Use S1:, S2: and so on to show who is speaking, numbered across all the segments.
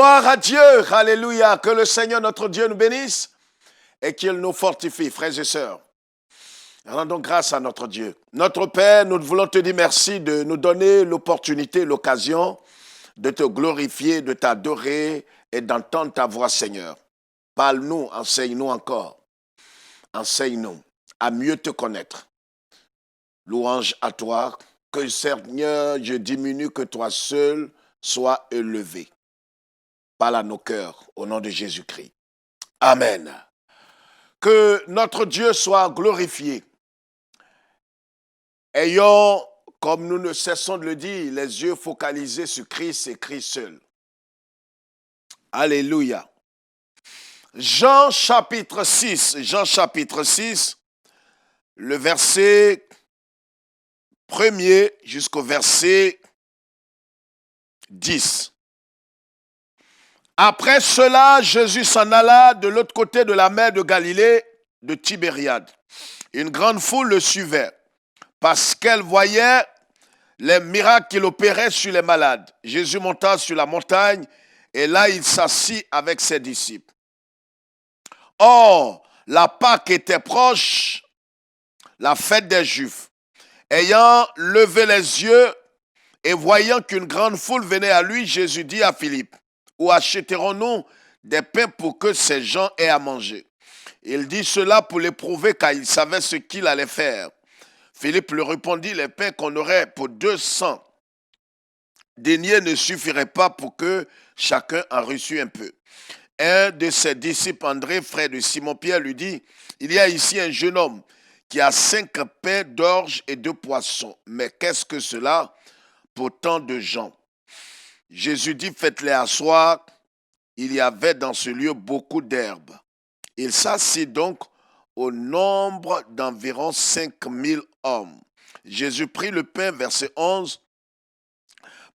S1: Gloire à Dieu, alléluia, que le Seigneur notre Dieu nous bénisse et qu'il nous fortifie, frères et sœurs. Rendons grâce à notre Dieu. Notre Père, nous voulons te dire merci de nous donner l'opportunité, l'occasion de te glorifier, de t'adorer et d'entendre ta voix, Seigneur. Parle-nous, enseigne-nous encore. Enseigne-nous à mieux te connaître. Louange à toi, que Seigneur, je diminue, que toi seul sois élevé. Parle à nos cœurs, au nom de Jésus-Christ. Amen. Que notre Dieu soit glorifié. Ayons, comme nous ne cessons de le dire, les yeux focalisés sur Christ et Christ seul. Alléluia. Jean chapitre 6, le verset 1er jusqu'au verset 10. Après cela, Jésus s'en alla de l'autre côté de la mer de Galilée, de Tibériade. Une grande foule le suivait, parce qu'elle voyait les miracles qu'il opérait sur les malades. Jésus monta sur la montagne, et là il s'assit avec ses disciples. Or, la Pâque était proche, la fête des Juifs. Ayant levé les yeux et voyant qu'une grande foule venait à lui, Jésus dit à Philippe, « Où achèterons-nous des pains pour que ces gens aient à manger ?» Il dit cela pour l'éprouver, car il savait ce qu'il allait faire. Philippe lui répondit, « Les pains qu'on aurait pour 200 deniers ne suffiraient pas pour que chacun en reçût un peu. » Un de ses disciples, André, frère de Simon-Pierre, lui dit, « Il y a ici un jeune homme qui a 5 pains d'orge et 2 poissons. Mais qu'est-ce que cela pour tant de gens? » Jésus dit, « Faites-les asseoir. » Il y avait dans ce lieu beaucoup d'herbes. Il s'assit donc au nombre d'environ 5000 hommes. Jésus prit le pain, verset 11,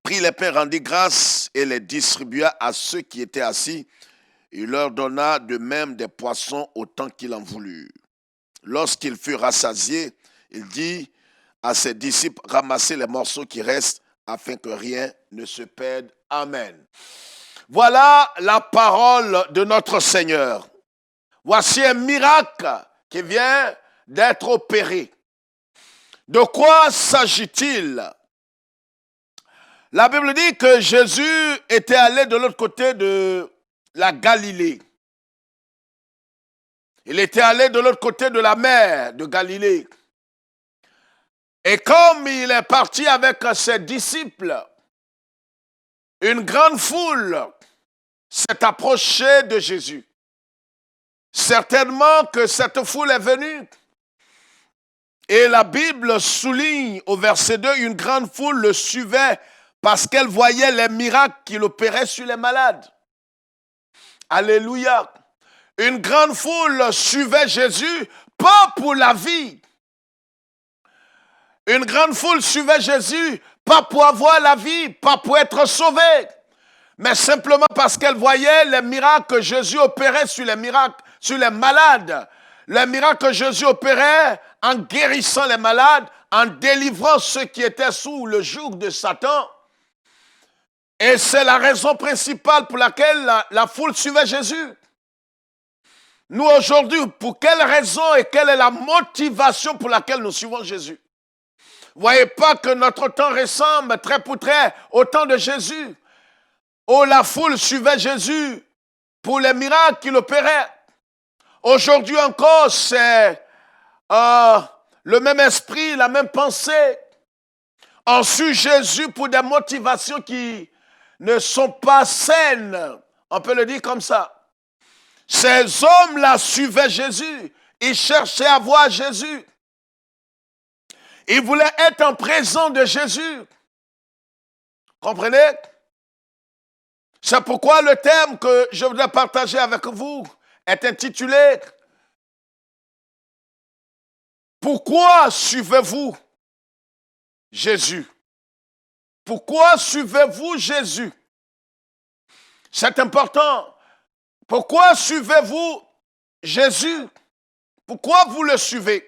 S1: prit les pains, rendit grâce et les distribua à ceux qui étaient assis. Il leur donna de même des poissons autant qu'il en voulut. Lorsqu'il fut rassasié, il dit à ses disciples, ramassez les morceaux qui restent afin que rien ne se perde. Amen. Voilà la parole de notre Seigneur. Voici un miracle qui vient d'être opéré. De quoi s'agit-il? La Bible dit que Jésus était allé de l'autre côté de la Galilée. Il était allé de l'autre côté de la mer de Galilée. Et comme il est parti avec ses disciples, une grande foule s'est approchée de Jésus. Certainement que cette foule est venue. Et la Bible souligne au verset 2, une grande foule le suivait parce qu'elle voyait les miracles qu'il opérait sur les malades. Alléluia. Une grande foule suivait Jésus, pas pour la vie. Une grande foule suivait Jésus, pas pour avoir la vie, pas pour être sauvé, mais simplement parce qu'elle voyait les miracles que Jésus opérait sur les malades. Les miracles que Jésus opérait en guérissant les malades, en délivrant ceux qui étaient sous le joug de Satan. Et c'est la raison principale pour laquelle la foule suivait Jésus. Nous aujourd'hui, pour quelle raison et quelle est la motivation pour laquelle nous suivons Jésus? Vous ne voyez pas que notre temps ressemble trait pour trait au temps de Jésus, où la foule suivait Jésus pour les miracles qu'il opérait. Aujourd'hui encore, c'est le même esprit, la même pensée. On suit Jésus pour des motivations qui ne sont pas saines. On peut le dire comme ça. Ces hommes-là suivaient Jésus. Ils cherchaient à voir Jésus. Ils voulaient être en présence de Jésus. Comprenez? C'est pourquoi le thème que je voudrais partager avec vous est intitulé « Pourquoi suivez-vous Jésus ?» Pourquoi suivez-vous Jésus? C'est important. Pourquoi suivez-vous Jésus? Pourquoi vous le suivez?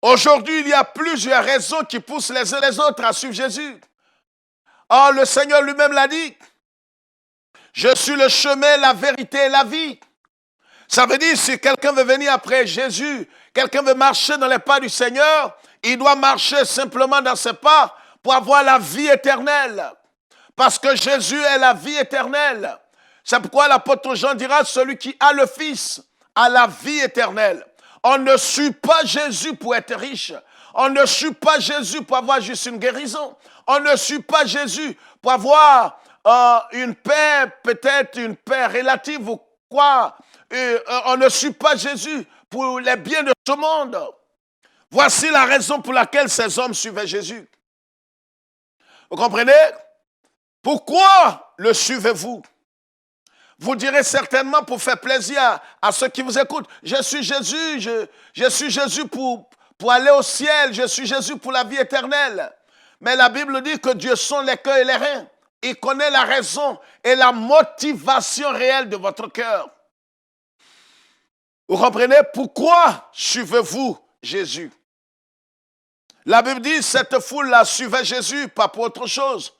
S1: Aujourd'hui, il y a plusieurs raisons qui poussent les uns les autres à suivre Jésus. Or, le Seigneur lui-même l'a dit, Je suis le chemin, la vérité et la vie. Ça veut dire, si quelqu'un veut venir après Jésus, quelqu'un veut marcher dans les pas du Seigneur, il doit marcher simplement dans ses pas pour avoir la vie éternelle. Parce que Jésus est la vie éternelle. C'est pourquoi l'apôtre Jean dira, celui qui a le Fils a la vie éternelle. On ne suit pas Jésus pour être riche. On ne suit pas Jésus pour avoir juste une guérison. On ne suit pas Jésus pour avoir une paix, peut-être une paix relative ou quoi. On ne suit pas Jésus pour les biens de ce monde. Voici la raison pour laquelle ces hommes suivaient Jésus. Vous comprenez? Pourquoi le suivez-vous? Vous direz certainement pour faire plaisir à ceux qui vous écoutent. Je suis Jésus, je suis Jésus pour aller au ciel, je suis Jésus pour la vie éternelle. Mais la Bible dit que Dieu sonde les cœurs et les reins. Il connaît la raison et la motivation réelle de votre cœur. Vous comprenez? Pourquoi suivez-vous Jésus? La Bible dit, cette foule-là suivait Jésus, pas pour autre chose,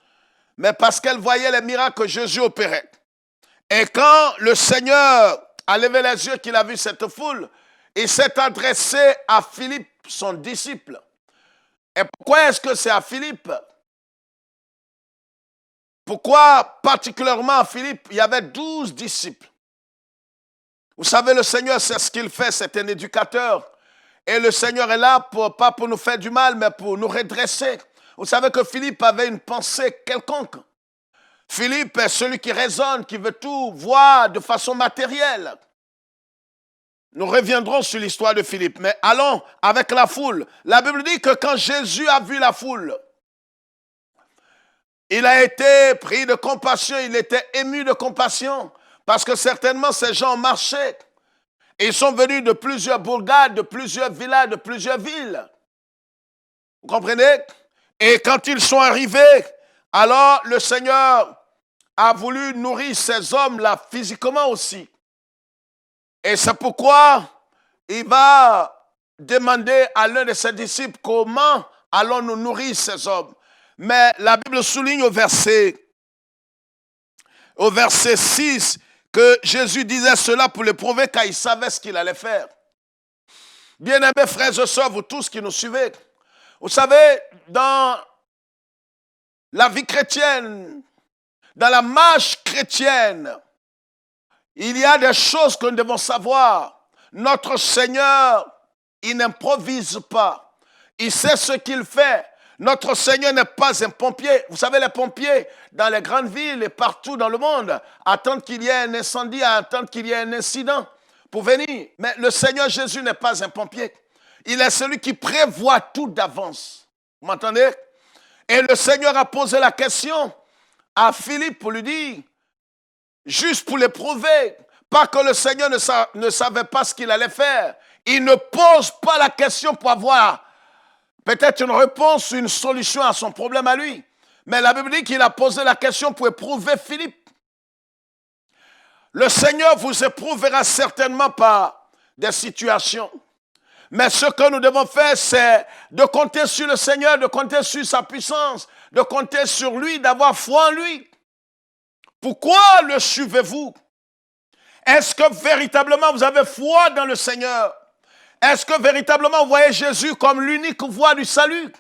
S1: mais parce qu'elle voyait les miracles que Jésus opérait. Et quand le Seigneur a levé les yeux, qu'il a vu cette foule, il s'est adressé à Philippe, son disciple. Et pourquoi est-ce que c'est à Philippe? Pourquoi particulièrement à Philippe? Il y avait 12 disciples. Vous savez, le Seigneur, c'est ce qu'il fait, c'est un éducateur. Et le Seigneur est là, pas pour nous faire du mal, mais pour nous redresser. Vous savez que Philippe avait une pensée quelconque. Philippe est celui qui raisonne, qui veut tout voir de façon matérielle. Nous reviendrons sur l'histoire de Philippe, mais allons avec la foule. La Bible dit que quand Jésus a vu la foule, il a été pris de compassion, il était ému de compassion, parce que certainement ces gens marchaient. Ils sont venus de plusieurs bourgades, de plusieurs villages, de plusieurs villes. Vous comprenez? Et quand ils sont arrivés, alors le Seigneur a voulu nourrir ces hommes-là physiquement aussi. Et c'est pourquoi il va demander à l'un de ses disciples comment allons-nous nourrir ces hommes. Mais la Bible souligne au verset 6 que Jésus disait cela pour le prouver car il savait ce qu'il allait faire. Bien-aimés frères et sœurs, vous tous qui nous suivez, vous savez, dans la vie chrétienne, dans la marche chrétienne, il y a des choses que nous devons savoir. Notre Seigneur, il n'improvise pas. Il sait ce qu'il fait. Notre Seigneur n'est pas un pompier. Vous savez, les pompiers, dans les grandes villes et partout dans le monde, attendent qu'il y ait un incendie, attendent qu'il y ait un incident pour venir. Mais le Seigneur Jésus n'est pas un pompier. Il est celui qui prévoit tout d'avance. Vous m'entendez? Et le Seigneur a posé la question à Philippe pour lui dire, juste pour l'éprouver, pas que le Seigneur ne savait pas ce qu'il allait faire. Il ne pose pas la question pour avoir peut-être une réponse, une solution à son problème à lui. Mais la Bible dit qu'il a posé la question pour éprouver Philippe. Le Seigneur vous éprouvera certainement par des situations. Mais ce que nous devons faire, c'est de compter sur le Seigneur, de compter sur sa puissance, de compter sur lui, d'avoir foi en lui. Pourquoi le suivez-vous? Est-ce que véritablement vous avez foi dans le Seigneur? Est-ce que véritablement vous voyez Jésus comme l'unique voie du salut?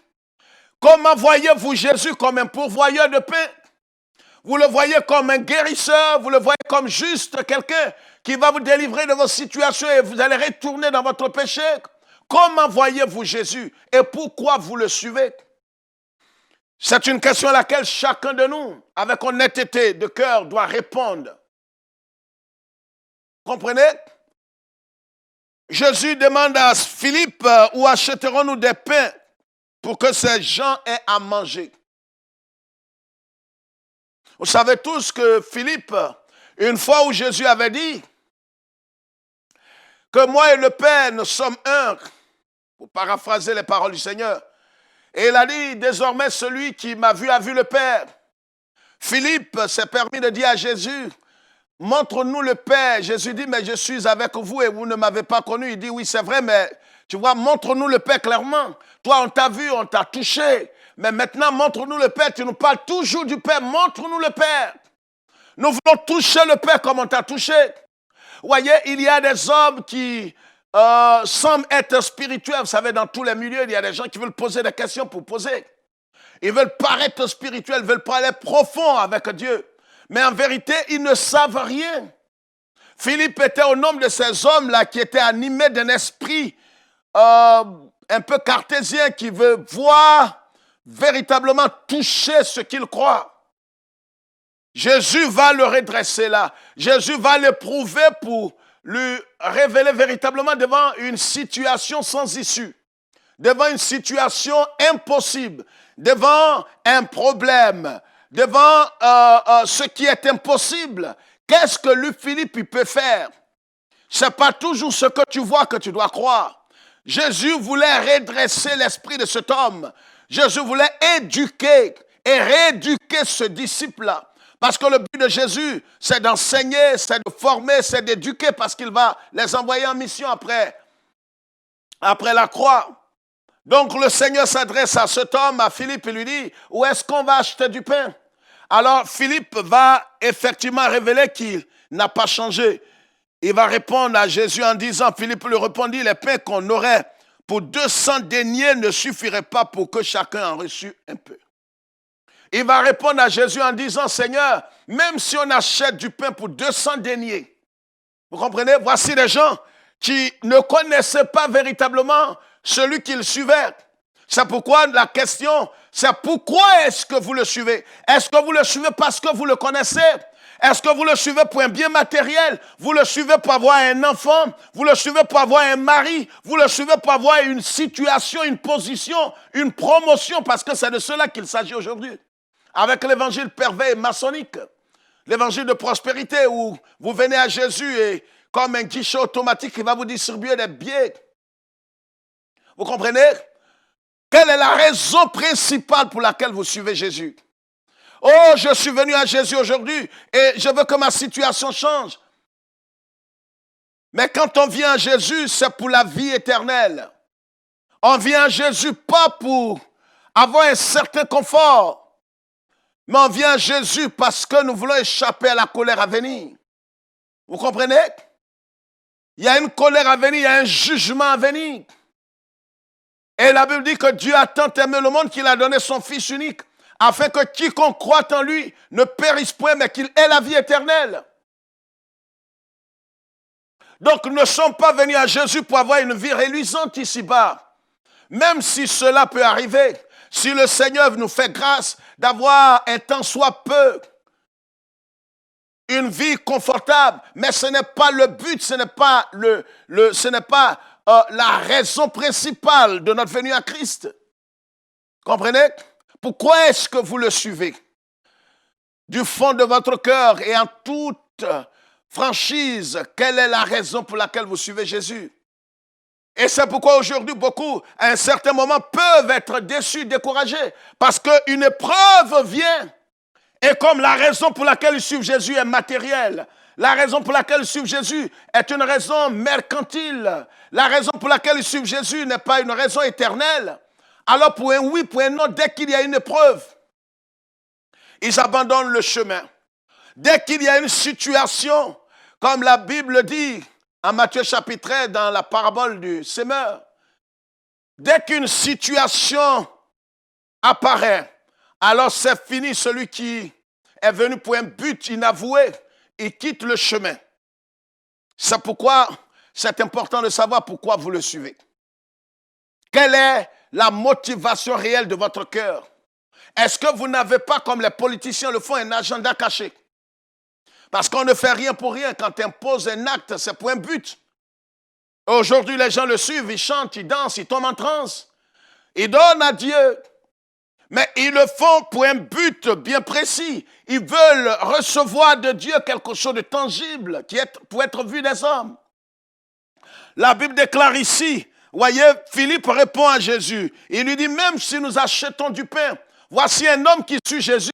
S1: Comment voyez-vous Jésus comme un pourvoyeur de paix? Vous le voyez comme un guérisseur, vous le voyez comme juste quelqu'un qui va vous délivrer de vos situations et vous allez retourner dans votre péché? Comment voyez-vous Jésus et pourquoi vous le suivez? C'est une question à laquelle chacun de nous, avec honnêteté de cœur, doit répondre. Comprenez? Jésus demande à Philippe, où achèterons-nous des pains pour que ces gens aient à manger? Vous savez tous que Philippe, une fois où Jésus avait dit que moi et le Père, nous sommes un, pour paraphraser les paroles du Seigneur, et il a dit, désormais celui qui m'a vu a vu le Père. Philippe s'est permis de dire à Jésus, montre-nous le Père. Jésus dit, mais je suis avec vous et vous ne m'avez pas connu. Il dit, oui, c'est vrai, mais tu vois, montre-nous le Père clairement. Toi, on t'a vu, on t'a touché. Mais maintenant, montre-nous le Père. Tu nous parles toujours du Père. Montre-nous le Père. Nous voulons toucher le pain comme on t'a touché. Vous voyez, il y a des hommes qui semblent être spirituels. Vous savez, dans tous les milieux, il y a des gens qui veulent poser des questions pour poser. Ils veulent paraître spirituels, ils veulent parler profond avec Dieu. Mais en vérité, ils ne savent rien. Philippe était au nombre de ces hommes-là qui étaient animés d'un esprit un peu cartésien qui veut voir véritablement toucher ce qu'il croit. Jésus va le redresser là. Jésus va l'éprouver pour lui révéler véritablement devant une situation sans issue, devant une situation impossible, devant un problème, devant ce qui est impossible. Qu'est-ce que lui, Philippe, il peut faire? Ce n'est pas toujours ce que tu vois que tu dois croire. Jésus voulait redresser l'esprit de cet homme. Jésus voulait éduquer et rééduquer ce disciple-là. Parce que le but de Jésus, c'est d'enseigner, c'est de former, c'est d'éduquer, parce qu'il va les envoyer en mission après la croix. Donc le Seigneur s'adresse à cet homme, à Philippe, et lui dit, où est-ce qu'on va acheter du pain? Alors Philippe va effectivement révéler qu'il n'a pas changé. Il va répondre à Jésus en disant, Philippe lui répondit, les pains qu'on aurait pour 200 deniers ne suffiraient pas pour que chacun en reçût un peu. Il va répondre à Jésus en disant, Seigneur, même si on achète du pain pour 200 deniers, vous comprenez, voici des gens qui ne connaissaient pas véritablement celui qu'ils suivaient. C'est pourquoi la question, c'est pourquoi est-ce que vous le suivez? Est-ce que vous le suivez parce que vous le connaissez? Est-ce que vous le suivez pour un bien matériel? Vous le suivez pour avoir un enfant? Vous le suivez pour avoir un mari? Vous le suivez pour avoir une situation, une position, une promotion? Parce que c'est de cela qu'il s'agit aujourd'hui. Avec l'évangile pervers et maçonnique, l'évangile de prospérité où vous venez à Jésus et comme un guichet automatique, il va vous distribuer des billets. Vous comprenez? Quelle est la raison principale pour laquelle vous suivez Jésus? Oh, je suis venu à Jésus aujourd'hui et je veux que ma situation change. Mais quand on vient à Jésus, c'est pour la vie éternelle. On vient à Jésus pas pour avoir un certain confort. Mais on vient à Jésus parce que nous voulons échapper à la colère à venir. Vous comprenez? Il y a une colère à venir, il y a un jugement à venir. Et la Bible dit que Dieu a tant aimé le monde qu'il a donné son Fils unique, afin que quiconque croit en lui ne périsse point, mais qu'il ait la vie éternelle. Donc nous ne sommes pas venus à Jésus pour avoir une vie reluisante ici-bas. Même si cela peut arriver, si le Seigneur nous fait grâce d'avoir un temps soit peu, une vie confortable, mais ce n'est pas le but, ce n'est pas, la raison principale de notre venue à Christ. Comprenez? Pourquoi est-ce que vous le suivez? Du fond de votre cœur et en toute franchise, quelle est la raison pour laquelle vous suivez Jésus? Et c'est pourquoi aujourd'hui, beaucoup, à un certain moment, peuvent être déçus, découragés, parce qu'une épreuve vient. Et comme la raison pour laquelle ils suivent Jésus est matérielle, la raison pour laquelle ils suivent Jésus est une raison mercantile, la raison pour laquelle ils suivent Jésus n'est pas une raison éternelle, alors pour un oui, pour un non, dès qu'il y a une épreuve, ils abandonnent le chemin. Dès qu'il y a une situation, comme la Bible dit en Matthieu chapitre 13, dans la parabole du semeur, dès qu'une situation apparaît, alors c'est fini. Celui qui est venu pour un but inavoué, il quitte le chemin. C'est pourquoi c'est important de savoir pourquoi vous le suivez. Quelle est la motivation réelle de votre cœur? Est-ce que vous n'avez pas, comme les politiciens le font, un agenda caché? Parce qu'on ne fait rien pour rien. Quand tu imposes un acte, c'est pour un but. Aujourd'hui, les gens le suivent, ils chantent, ils dansent, ils tombent en transe. Ils donnent à Dieu. Mais ils le font pour un but bien précis. Ils veulent recevoir de Dieu quelque chose de tangible qui est pour être vu des hommes. La Bible déclare ici, voyez, Philippe répond à Jésus. Il lui dit, même si nous achetons du pain, voici un homme qui suit Jésus,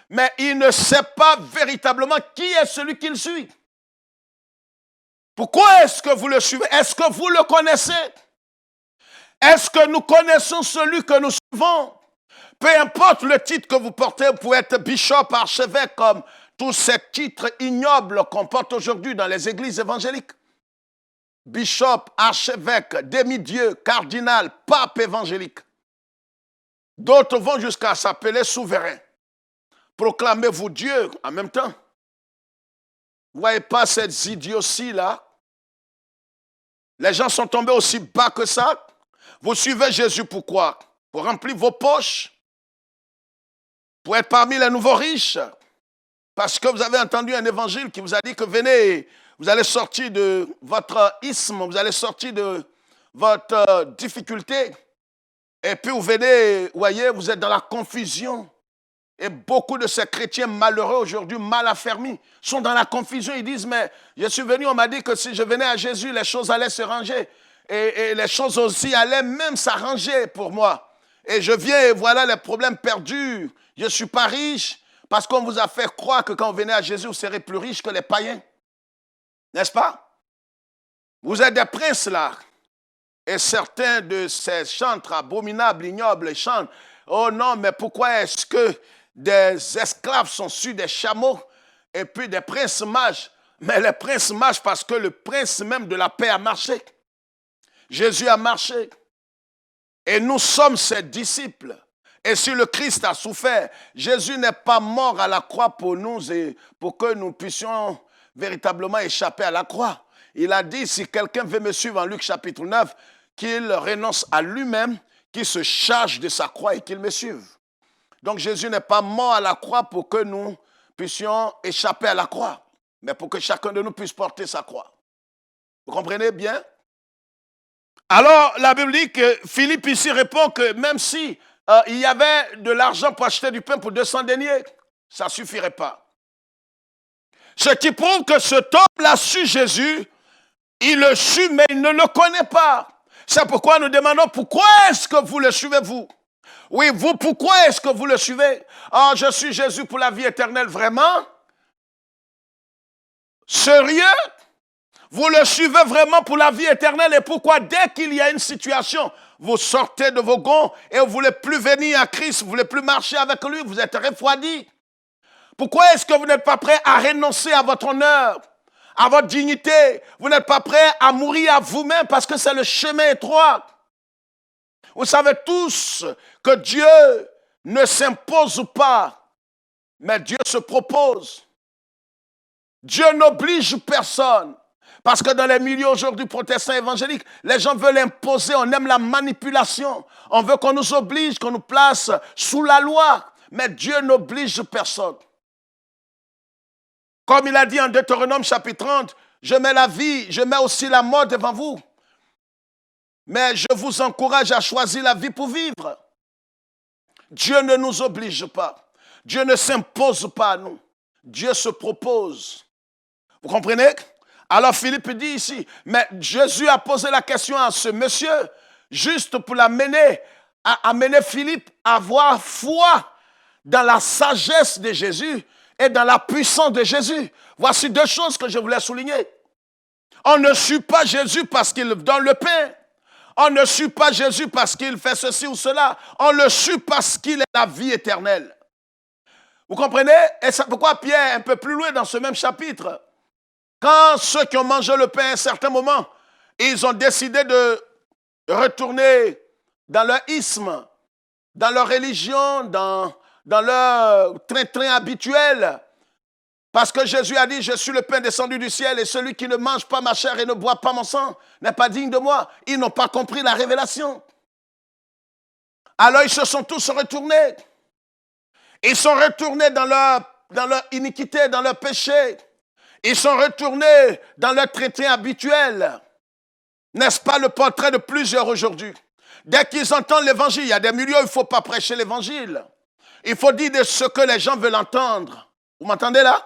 S1: mais il ne sait pas véritablement qui est celui qu'il suit. Pourquoi est-ce que vous le suivez? Est-ce que vous le connaissez? Est-ce que nous connaissons celui que nous suivons? Peu importe le titre que vous portez, vous pouvez être bishop, archevêque, comme tous ces titres ignobles qu'on porte aujourd'hui dans les églises évangéliques. Bishop, archevêque, demi-dieu, cardinal, pape évangélique. D'autres vont jusqu'à s'appeler souverain. Proclamez-vous Dieu en même temps. Vous ne voyez pas cette idiotie-là? Les gens sont tombés aussi bas que ça. Vous suivez Jésus pourquoi? Pour remplir vos poches? Pour être parmi les nouveaux riches? Parce que vous avez entendu un évangile qui vous a dit que venez, vous allez sortir de votre isthme, vous allez sortir de votre difficulté. Et puis vous venez, vous voyez, vous êtes dans la confusion. Et beaucoup de ces chrétiens malheureux aujourd'hui, mal affermis, sont dans la confusion. Ils disent, mais je suis venu, on m'a dit que si je venais à Jésus, les choses allaient se ranger. Et les choses aussi allaient même s'arranger pour moi. Et je viens et voilà les problèmes perdus. Je ne suis pas riche parce qu'on vous a fait croire que quand vous venez à Jésus, vous serez plus riche que les païens. N'est-ce pas? Vous êtes des princes là. Et certains de ces chantres abominables, ignobles, chantent, oh non, mais pourquoi est-ce que des esclaves sont sur des chameaux et puis des princes mages? Mais les princes mages parce que le prince même de la paix a marché. Jésus a marché. Et nous sommes ses disciples. Et si le Christ a souffert, Jésus n'est pas mort à la croix pour nous et pour que nous puissions véritablement échapper à la croix. Il a dit, si quelqu'un veut me suivre en Luc chapitre 9, qu'il renonce à lui-même, qu'il se charge de sa croix et qu'il me suive. Donc Jésus n'est pas mort à la croix pour que nous puissions échapper à la croix, mais pour que chacun de nous puisse porter sa croix. Vous comprenez bien? Alors la Bible dit que Philippe ici répond que même si il y avait de l'argent pour acheter du pain pour 200 deniers, ça ne suffirait pas. Ce qui prouve que cet homme-là suit Jésus, il le suit mais il ne le connaît pas. C'est pourquoi nous demandons pourquoi est-ce que vous le suivez vous? Oui, vous, pourquoi est-ce que vous le suivez? Oh, je suis Jésus pour la vie éternelle, vraiment? Sérieux? Vous le suivez vraiment pour la vie éternelle et pourquoi dès qu'il y a une situation, vous sortez de vos gonds et vous ne voulez plus venir à Christ, vous ne voulez plus marcher avec lui, vous êtes refroidi? Pourquoi est-ce que vous n'êtes pas prêt à renoncer à votre honneur, à votre dignité? Vous n'êtes pas prêt à mourir à vous-même parce que c'est le chemin étroit. Vous savez tous que Dieu ne s'impose pas, mais Dieu se propose. Dieu n'oblige personne. Parce que dans les milieux aujourd'hui protestants évangéliques, les gens veulent imposer, on aime la manipulation. On veut qu'on nous oblige, qu'on nous place sous la loi. Mais Dieu n'oblige personne. Comme il a dit en Deutéronome chapitre 30, je mets la vie, je mets aussi la mort devant vous. Mais je vous encourage à choisir la vie pour vivre. Dieu ne nous oblige pas. Dieu ne s'impose pas à nous. Dieu se propose. Vous comprenez? Alors Philippe dit ici, mais Jésus a posé la question à ce monsieur, juste pour l'amener, à amener Philippe à avoir foi dans la sagesse de Jésus et dans la puissance de Jésus. Voici deux choses que je voulais souligner. On ne suit pas Jésus parce qu'il donne le pain. On ne suit pas Jésus parce qu'il fait ceci ou cela. On le suit parce qu'il est la vie éternelle. Vous comprenez? Et c'est pourquoi Pierre, un peu plus loin dans ce même chapitre, quand ceux qui ont mangé le pain à un certain moment, ils ont décidé de retourner dans leur isthme, dans leur religion, dans leur train-train habituel. Parce que Jésus a dit, je suis le pain descendu du ciel et celui qui ne mange pas ma chair et ne boit pas mon sang n'est pas digne de moi. Ils n'ont pas compris la révélation. Alors ils se sont tous retournés. Ils sont retournés dans leur iniquité, dans leur péché. Ils sont retournés dans leur train-train habituel. N'est-ce pas le portrait de plusieurs aujourd'hui? Dès qu'ils entendent l'évangile, il y a des milieux où il ne faut pas prêcher l'évangile. Il faut dire de ce que les gens veulent entendre. Vous m'entendez là?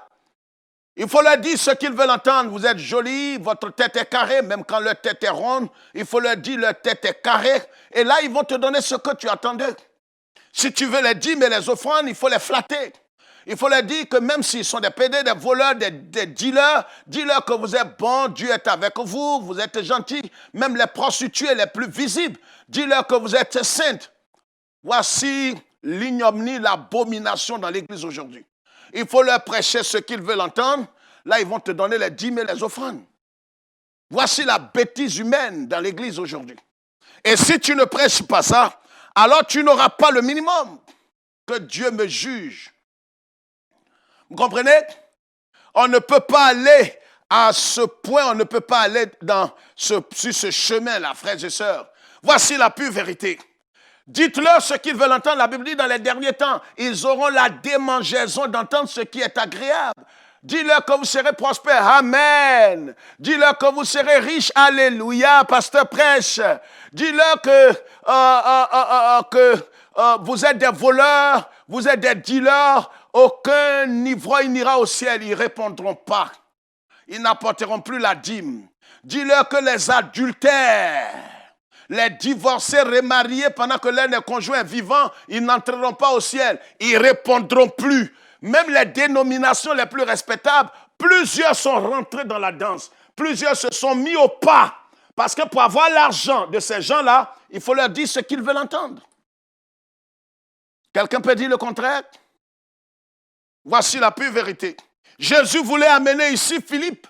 S1: Il faut leur dire ce qu'ils veulent entendre. Vous êtes jolis, votre tête est carrée, même quand leur tête est ronde, il faut leur dire leur tête est carrée. Et là, ils vont te donner ce que tu attendais. Si tu veux les dîmes et les offrandes, il faut les flatter. Il faut leur dire que même s'ils sont des pédés, des voleurs, des dealers, dis-leur que vous êtes bons, Dieu est avec vous, vous êtes gentils. Même les prostituées les plus visibles, dis-leur que vous êtes saintes. Voici l'ignominie, l'abomination dans l'église aujourd'hui. il faut leur prêcher ce qu'ils veulent entendre. Là, ils vont te donner les dîmes et les offrandes. Voici la bêtise humaine dans l'église aujourd'hui. Et si tu ne prêches pas ça, alors tu n'auras pas le minimum. Que Dieu me juge. Vous comprenez? On ne peut pas aller à ce point, on ne peut pas aller sur ce chemin-là, frères et sœurs. Voici la pure vérité. Dites-leur ce qu'ils veulent entendre. La Bible dit dans les derniers temps, ils auront la démangeaison d'entendre ce qui est agréable. Dis-leur que vous serez prospères. Amen. Dis-leur que vous serez riches. Alléluia. Pasteur prêche. Dis-leur que vous êtes des voleurs, vous êtes des dealers. Aucun ivrogne n'ira au ciel. Ils ne répondront pas. Ils n'apporteront plus la dîme. Dis-leur que les adultères, les divorcés remariés pendant que l'un des conjoints est vivant, ils n'entreront pas au ciel. Ils ne répondront plus. Même les dénominations les plus respectables, plusieurs sont rentrés dans la danse. Plusieurs se sont mis au pas. Parce que pour avoir l'argent de ces gens-là, il faut leur dire ce qu'ils veulent entendre. Quelqu'un peut dire le contraire? Voici la pure vérité. Jésus voulait amener ici Philippe,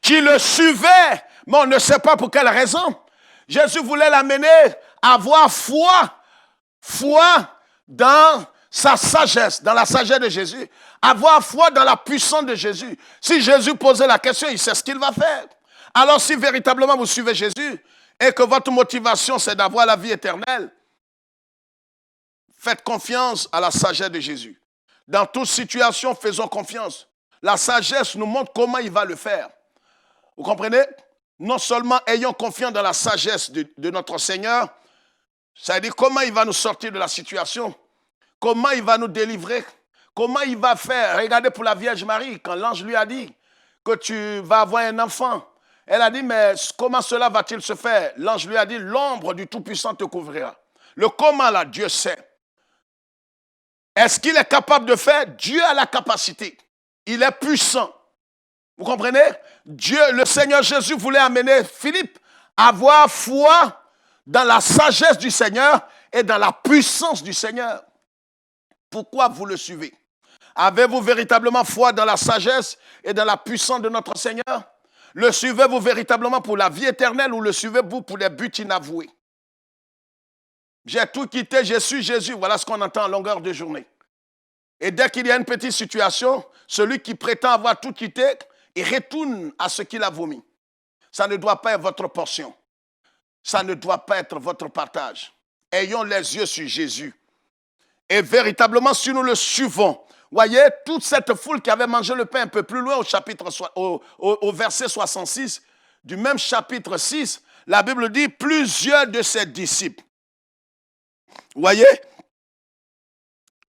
S1: qui le suivait, mais on ne sait pas pour quelle raison. Jésus voulait l'amener à avoir foi dans sa sagesse, dans la sagesse de Jésus, avoir foi dans la puissance de Jésus. Si Jésus posait la question, il sait ce qu'il va faire. Alors si véritablement vous suivez Jésus et que votre motivation c'est d'avoir la vie éternelle, faites confiance à la sagesse de Jésus. Dans toute situation, faisons confiance. La sagesse nous montre comment il va le faire. Vous comprenez? Non seulement ayons confiance dans la sagesse de notre Seigneur, ça veut dire comment il va nous sortir de la situation, comment il va nous délivrer, comment il va faire. Regardez pour la Vierge Marie, quand l'ange lui a dit que tu vas avoir un enfant, elle a dit, mais comment cela va-t-il se faire? L'ange lui a dit, l'ombre du Tout-Puissant te couvrira. Le comment là, Dieu sait. Est-ce qu'il est capable de faire? Dieu a la capacité. Il est puissant. Vous comprenez? Dieu, le Seigneur Jésus voulait amener Philippe à avoir foi dans la sagesse du Seigneur et dans la puissance du Seigneur. Pourquoi vous le suivez? Avez-vous véritablement foi dans la sagesse et dans la puissance de notre Seigneur? Le suivez-vous véritablement pour la vie éternelle ou le suivez-vous pour les buts inavoués? J'ai tout quitté, je suis Jésus. Voilà ce qu'on entend en longueur de journée. Et dès qu'il y a une petite situation, celui qui prétend avoir tout quitté, il retourne à ce qu'il a vomi. Ça ne doit pas être votre portion. Ça ne doit pas être votre partage. Ayons les yeux sur Jésus. Et véritablement, si nous le suivons, voyez, toute cette foule qui avait mangé le pain un peu plus loin au verset 66 du même chapitre 6, la Bible dit plusieurs de ses disciples. Voyez,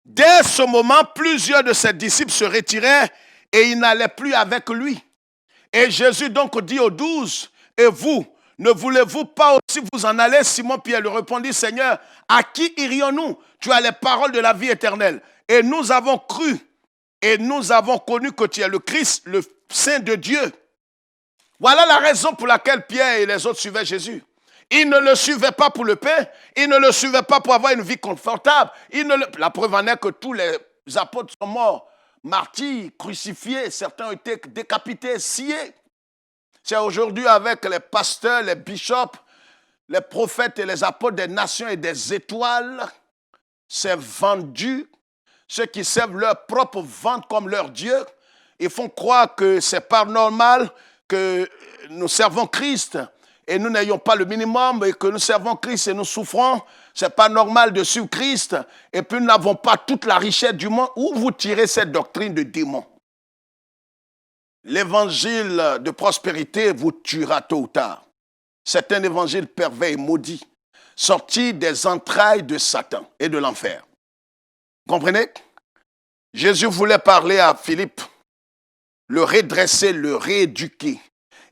S1: dès ce moment, plusieurs de ses disciples se retiraient et ils n'allaient plus avec lui. Et Jésus donc dit aux 12, et vous, ne voulez-vous pas aussi vous en aller? Simon-Pierre lui répondit, Seigneur, à qui irions-nous? Tu as les paroles de la vie éternelle. Et nous avons cru et nous avons connu que tu es le Christ, le Saint de Dieu. Voilà la raison pour laquelle Pierre et les autres suivaient Jésus. Ils ne le suivaient pas pour le pain, ils ne le suivaient pas pour avoir une vie confortable. La preuve en est que tous les apôtres sont morts, martyrs, crucifiés, certains ont été décapités, sciés. C'est aujourd'hui avec les pasteurs, les bishops, les prophètes et les apôtres des nations et des étoiles, c'est vendu. Ceux qui servent leur propre ventre comme leur Dieu, ils font croire que c'est pas normal que nous servons Christ et nous n'ayons pas le minimum et que nous servons Christ et nous souffrons. C'est pas normal de suivre Christ et puis nous n'avons pas toute la richesse du monde. Où vous tirez cette doctrine de démon? L'évangile de prospérité vous tuera tôt ou tard. C'est un évangile pervers et maudit, sorti des entrailles de Satan et de l'enfer. Comprenez? Jésus voulait parler à Philippe, le redresser, le rééduquer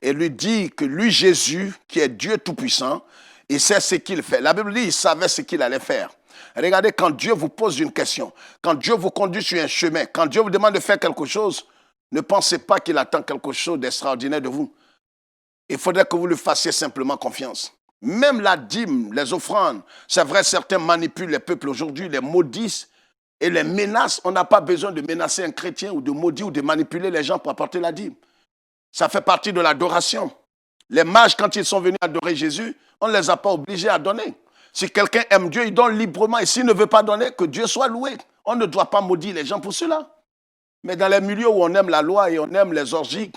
S1: et lui dire que lui, Jésus, qui est Dieu Tout-Puissant, il sait ce qu'il fait. La Bible dit qu'il savait ce qu'il allait faire. Regardez, quand Dieu vous pose une question, quand Dieu vous conduit sur un chemin, quand Dieu vous demande de faire quelque chose, ne pensez pas qu'il attend quelque chose d'extraordinaire de vous. Il faudrait que vous lui fassiez simplement confiance. Même la dîme, les offrandes, c'est vrai, certains manipulent les peuples aujourd'hui, les maudissent, Et les menaces, on n'a pas besoin de menacer un chrétien ou de maudire ou de manipuler les gens pour apporter la dîme. Ça fait partie de l'adoration. Les mages, quand ils sont venus adorer Jésus, on ne les a pas obligés à donner. Si quelqu'un aime Dieu, il donne librement. Et s'il ne veut pas donner, que Dieu soit loué. On ne doit pas maudire les gens pour cela. Mais dans les milieux où on aime la loi et on aime les orgies,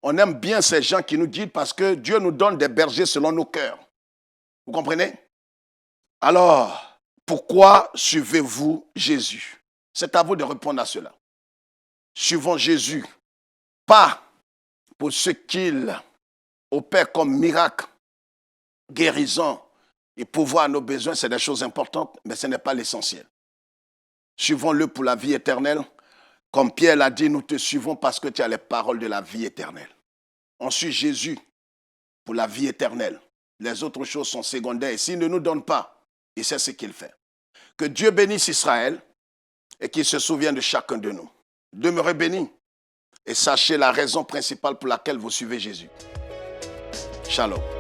S1: on aime bien ces gens qui nous guident parce que Dieu nous donne des bergers selon nos cœurs. Vous comprenez? Alors, pourquoi suivez-vous Jésus? C'est à vous de répondre à cela. Suivons Jésus, pas pour ce qu'il opère comme miracle, guérison et pouvoir à nos besoins, c'est des choses importantes, mais ce n'est pas l'essentiel. Suivons-le pour la vie éternelle. Comme Pierre l'a dit, nous te suivons parce que tu as les paroles de la vie éternelle. On suit Jésus pour la vie éternelle. Les autres choses sont secondaires. Et s'il ne nous donne pas, il sait ce qu'il fait. Que Dieu bénisse Israël et qu'il se souvienne de chacun de nous. Demeurez bénis et sachez la raison principale pour laquelle vous suivez Jésus. Shalom.